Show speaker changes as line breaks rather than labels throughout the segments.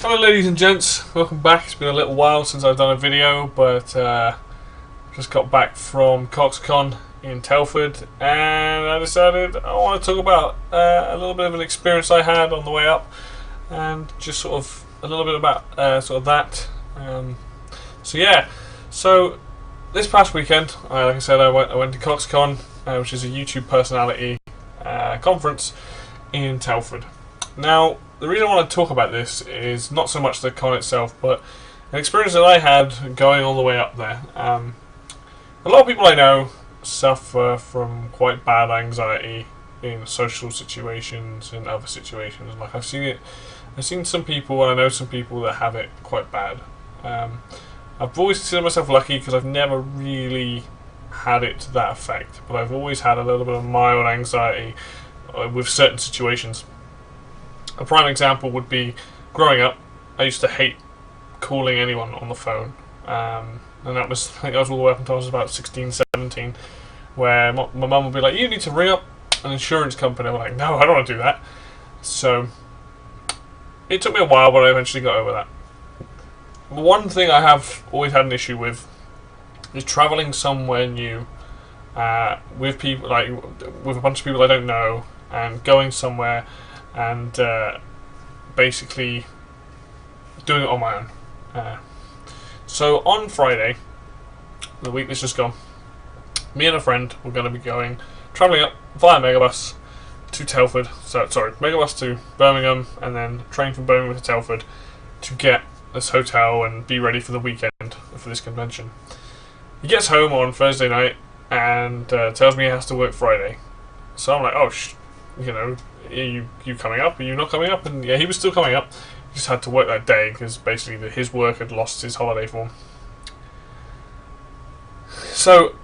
Hello ladies and gents, welcome back. It's been a little while since I've done a video, but just got back from CoxCon in Telford, and I decided I want to talk about a little bit of an experience I had on the way up, and just sort of a little bit about sort of that. So this past weekend, like I said, I went to CoxCon, which is a YouTube personality conference in Telford. Now, the reason I want to talk about this is not so much the con itself, but an experience that I had going all the way up there. A lot of people I know suffer from quite bad anxiety in social situations and other situations. Like I've seen some people, and I know some people that have it quite bad. I've always considered myself lucky because I've never really had it to that effect, but I've always had a little bit of mild anxiety with certain situations. A prime example would be growing up. I used to hate calling anyone on the phone, and I think that was all the way up until I was about 16, 17, where my mum would be like, "You need to ring up an insurance company." I'm like, "No, I don't want to do that." So it took me a while, but I eventually got over that. One thing I have always had an issue with is travelling somewhere new with people, like with a bunch of people I don't know, and going somewhere and basically doing it on my own. So on Friday, the week that's just gone, me and a friend were going to be travelling up via megabus to Telford. Megabus to Birmingham, and then train from Birmingham to Telford to get this hotel and be ready for the weekend for this convention. He gets home on Thursday night and tells me he has to work Friday. So I'm like, "Oh, are you coming up? Are you not coming up?" And yeah, he was still coming up. He just had to work that day because basically his work had lost his holiday for him. So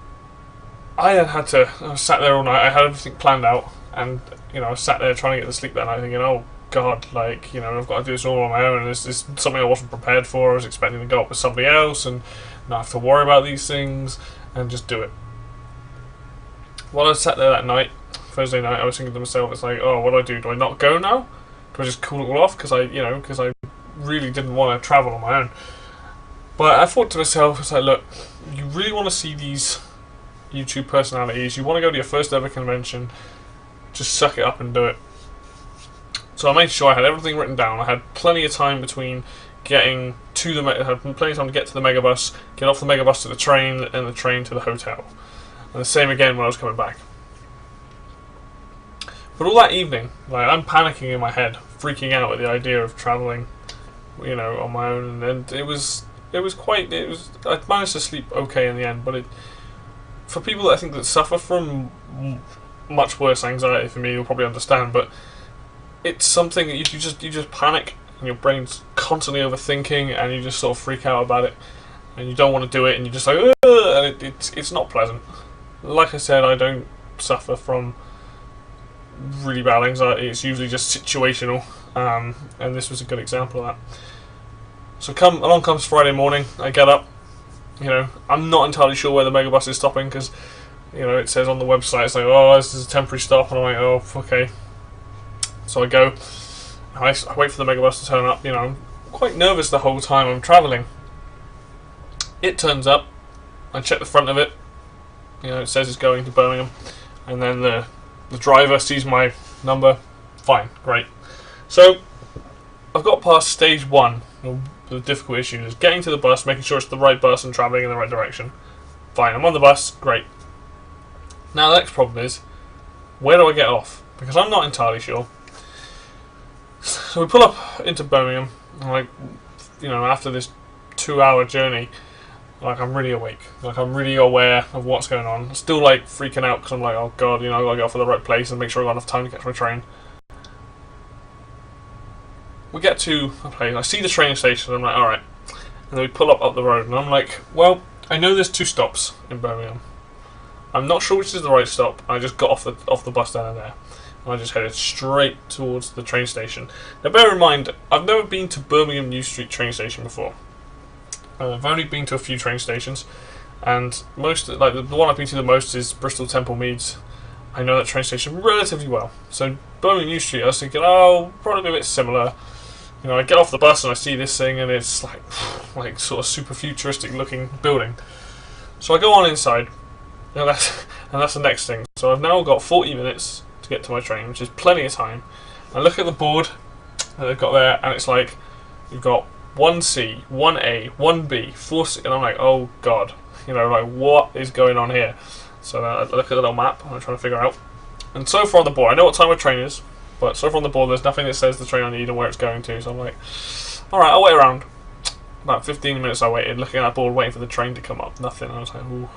I was sat there all night. I had everything planned out, and I was sat there trying to get to sleep that night, thinking, "Oh God, I've got to do this all on my own, and this is something I wasn't prepared for. I was expecting to go up with somebody else and not have to worry about these things and just do it." While I was sat there that night, Thursday night, I was thinking to myself, it's like, "Oh, what do I do? Do I not go now? Do I just call it all off?" Because I really didn't want to travel on my own. But I thought to myself, it's like, look, you really want to see these YouTube personalities. You want to go to your first ever convention. Just suck it up and do it. So I made sure I had everything written down. I had plenty of time between getting to I had plenty of time to get to the megabus, get off the megabus to the train, and the train to the hotel. And the same again when I was coming back. But all that evening, I'm panicking in my head, freaking out at the idea of travelling, on my own. And I managed to sleep okay in the end. But for people that I think that suffer from much worse anxiety for me, you'll probably understand. But it's something that you just panic, and your brain's constantly overthinking, and you just sort of freak out about it, and you don't want to do it, and you're just like, "Ugh," and it's not pleasant. Like I said, I don't suffer from really bad anxiety. It's usually just situational, and this was a good example of that. So along comes Friday morning. I get up. I'm not entirely sure where the megabus is stopping because it says on the website, it's like, "Oh, this is a temporary stop," and I'm like, "Oh, okay." So I go. I wait for the megabus to turn up. I'm quite nervous the whole time I'm travelling. It turns up. I check the front of it. It says it's going to Birmingham, and then the driver sees my number. Fine, great. So I've got past stage one. The difficult issue is getting to the bus, making sure it's the right bus and travelling in the right direction. Fine, I'm on the bus, great. Now the next problem is, where do I get off? Because I'm not entirely sure. So we pull up into Birmingham, and after this 2-hour journey, I'm really awake. I'm really aware of what's going on. I'm still freaking out because I'm like, "Oh God, I've got to get off at the right place and make sure I've got enough time to catch my train." We get to a place. I see the train station. And I'm like, all right. And then we pull up the road, and I'm like, well, I know there's 2 stops in Birmingham. I'm not sure which is the right stop. I just got off the bus down there, and I just headed straight towards the train station. Now, bear in mind, I've never been to Birmingham New Street train station before. I've only been to a few train stations, and the one I've been to the most is Bristol Temple Meads. I know that train station relatively well. So Birmingham New Street, I was thinking, oh, probably a bit similar. You know, I get off the bus and I see this thing, and it's like sort of super futuristic looking building. So I go on inside, and that's the next thing. So I've now got 40 minutes to get to my train, which is plenty of time. I look at the board that they've got there, and it's like you've got 1C, 1A, 1B, 4C, and I'm like, oh god, you know, like what is going on here? So I look at the little map and I'm trying to figure out. And so far on the board, I know what time my train is, but so far on the board there's nothing that says the train I need and where it's going to. So I'm like, alright, I'll wait around. About 15 minutes I waited, looking at that board, waiting for the train to come up. Nothing. I was like, ooh.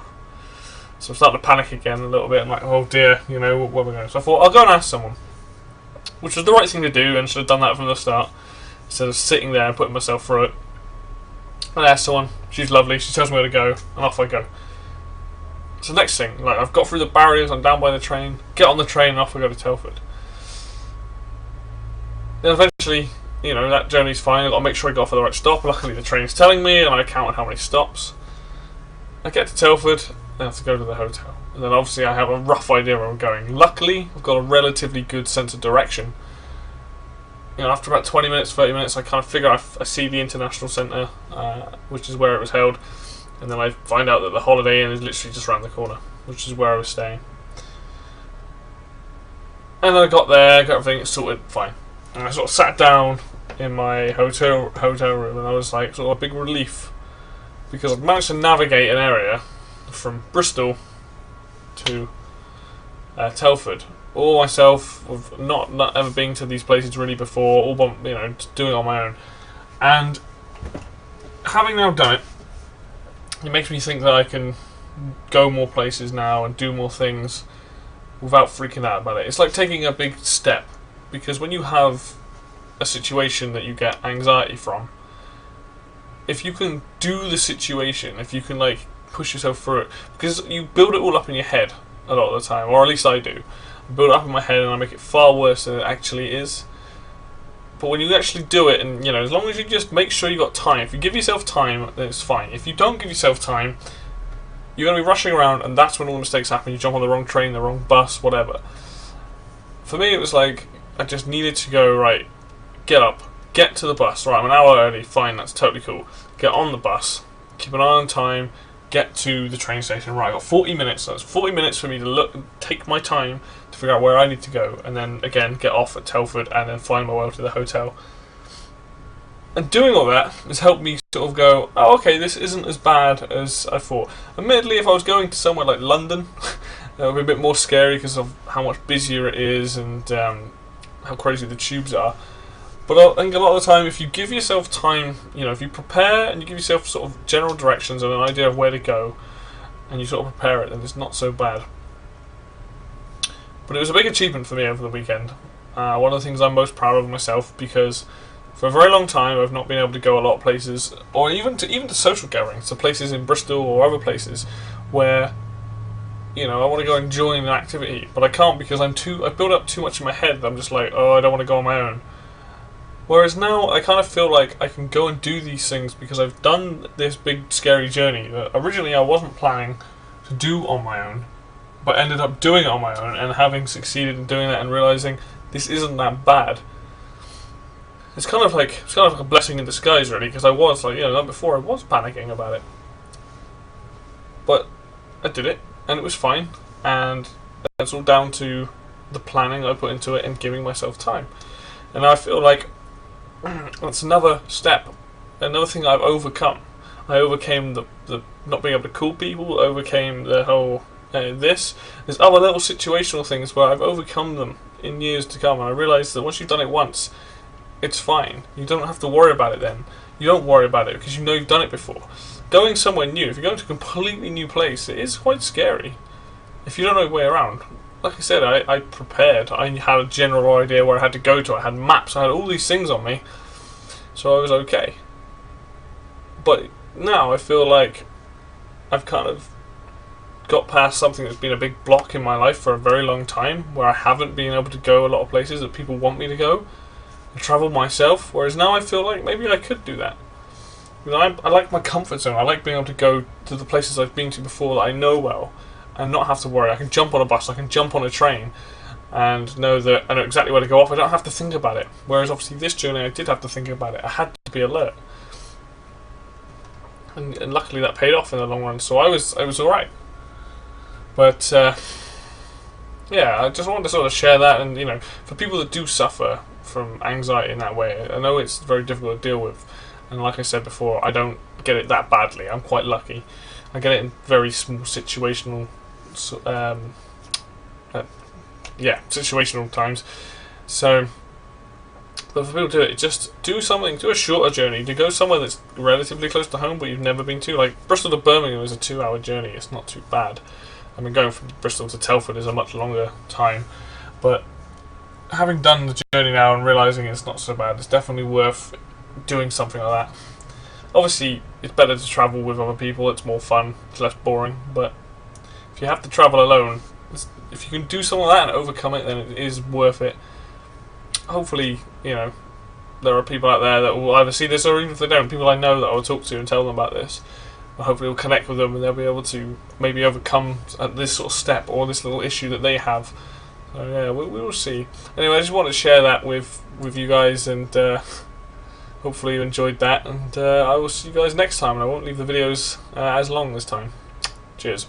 So I'm starting to panic again a little bit. I'm like, oh dear, you know, where am I going? So I thought, I'll go and ask someone. Which was the right thing to do, and should have done that from the start, instead of sitting there and putting myself through it. And I asked someone, she's lovely, she tells me where to go, and off I go. So next thing, like I've got through the barriers, I'm down by the train, get on the train and off I go to Telford. Then eventually, you know, that journey's fine, I've got to make sure I got off at the right stop. Luckily the train's telling me, and I counted how many stops. I get to Telford, I have to go to the hotel. And then obviously I have a rough idea where I'm going. Luckily, I've got a relatively good sense of direction. You know, after about 20 minutes, 30 minutes, I kind of figure I see the International Centre, which is where it was held. And then I find out that the Holiday Inn is literally just around the corner, which is where I was staying. And then I got there, got everything sorted, fine. And I sort of sat down in my hotel room, and I was like, sort of a big relief, because I've managed to navigate an area from Bristol to Telford all myself, with not ever been to these places really before, all by, you know, just doing it on my own. And having now done it, it makes me think that I can go more places now and do more things without freaking out about it. It's like taking a big step, because when you have a situation that you get anxiety from, if you can do the situation, if you can like push yourself through it, because you build it all up in your head a lot of the time, or at least I do. I build it up in my head and I make it far worse than it actually is. But when you actually do it, and you know, as long as you just make sure you got time, if you give yourself time, then it's fine. If you don't give yourself time, you're going to be rushing around, and that's when all the mistakes happen. You jump on the wrong train, the wrong bus, whatever. For me, it was like I just needed to go, right, get up, get to the bus. Right, I'm an hour early, fine, that's totally cool. Get on the bus, keep an eye on time, get to the train station. Right, I got 40 minutes, so that's 40 minutes for me to look, take my time to figure out where I need to go, and then again get off at Telford and then find my way to the hotel. And doing all that has helped me sort of go, oh, okay, this isn't as bad as I thought. Admittedly, if I was going to somewhere like London, that would be a bit more scary because of how much busier it is and how crazy the tubes are. But I think a lot of the time, if you give yourself time, you know, if you prepare and you give yourself sort of general directions and an idea of where to go, and you sort of prepare it, then it's not so bad. But it was a big achievement for me over the weekend. One of the things I'm most proud of myself, because for a very long time I've not been able to go a lot of places, or even to social gatherings, to places in Bristol or other places where, you know, I want to go and join an activity, but I can't because I built up too much in my head that I'm just like, oh, I don't want to go on my own. Whereas now I kind of feel like I can go and do these things because I've done this big scary journey that originally I wasn't planning to do on my own, but ended up doing it on my own, and having succeeded in doing that and realising this isn't that bad. It's kind of like a blessing in disguise, really, because I was like, you know, before I was panicking about it, but I did it and it was fine, and it's all down to the planning I put into it and giving myself time. And I feel like that's another step, another thing I've overcome. I overcame the not being able to call people, overcame the whole there's other little situational things where I've overcome them in years to come, and I realised that once you've done it once, it's fine. You don't have to worry about it then. You don't worry about it because you know you've done it before. Going somewhere new, if you're going to a completely new place, it is quite scary if you don't know your way around. Like I said, I prepared. I had a general idea where I had to go to. I had maps. I had all these things on me, so I was okay. But now I feel like I've kind of got past something that's been a big block in my life for a very long time, where I haven't been able to go a lot of places that people want me to go and travel myself. Whereas now I feel like maybe I could do that. You know, I like my comfort zone. I like being able to go to the places I've been to before that I know well, and not have to worry. I can jump on a bus, I can jump on a train, and know that I know exactly where to go off. I don't have to think about it. Whereas obviously this journey I did have to think about it. I had to be alert, and luckily that paid off in the long run. So I was all right. But yeah, I just wanted to sort of share that, and for people that do suffer from anxiety in that way, I know it's very difficult to deal with. And like I said before, I don't get it that badly. I'm quite lucky. I get it in very small situational, situational times. So, but for people to do it, just do something, do a shorter journey, to go somewhere that's relatively close to home but you've never been to. Like Bristol to Birmingham is a 2-hour journey. It's not too bad. I mean, going from Bristol to Telford is a much longer time, but having done the journey now and realising it's not so bad, it's definitely worth doing something like that. Obviously, it's better to travel with other people. It's more fun. It's less boring. But if you have to travel alone, if you can do something like that and overcome it, then it is worth it. Hopefully, there are people out there that will either see this, or even if they don't, people I know that I will talk to and tell them about this. And hopefully, we'll connect with them and they'll be able to maybe overcome this sort of step or this little issue that they have. So yeah, we will see. Anyway, I just wanted to share that with you guys, and hopefully you enjoyed that. And I will see you guys next time. And I won't leave the videos as long this time. Cheers.